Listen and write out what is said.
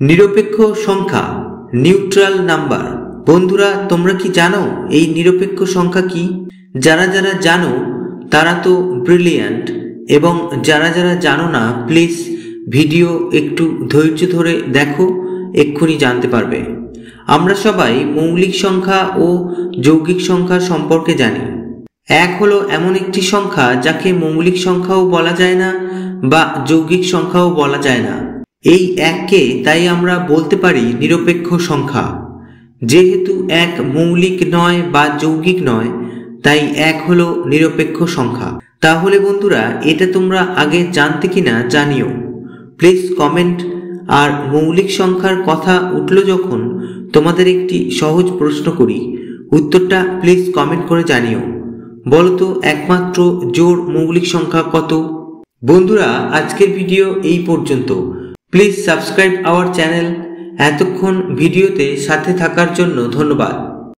নিরপেক্ষ সংখ্যা, neutral number. বন্ধুরা, তোমরা কি জানো এই নিরপেক্ষ সংখ্যা কি? যারা যারা জানো তারা তো ব্রিলিয়ান্ট, এবং যারা যারা জানো না প্লিজ ভিডিও একটু ধৈর্য ধরে দেখো, এক্ষুনি জানতে পারবে। আমরা সবাই মৌলিক সংখ্যা ও যৌগিক সংখ্যা সম্পর্কে জানি। এক হলো এমন একটি সংখ্যা যাকে মৌলিক সংখ্যাও বলা যায় না বা যৌগিক সংখ্যাও বলা যায় না। এই এককে তাই আমরা বলতে পারি নিরপেক্ষ সংখ্যা। যেহেতু এক মৌলিক নয় বা যৌগিক নয়, তাই এক হলো নিরপেক্ষ সংখ্যা। তাহলে বন্ধুরা, এটা তোমরা আগে জানতে কিনা জানিও, প্লিজ কমেন্ট। আর মৌলিক সংখ্যার কথা উঠল যখন, তোমাদের একটি সহজ প্রশ্ন করি, উত্তরটা প্লিজ কমেন্ট করে জানিও। বলো তো, একমাত্র জোড় মৌলিক সংখ্যা কত? বন্ধুরা, আজকের ভিডিও এই পর্যন্ত। Please subscribe our channel. এতক্ষণ ভিডিওতে সাথে থাকার জন্য ধন্যবাদ।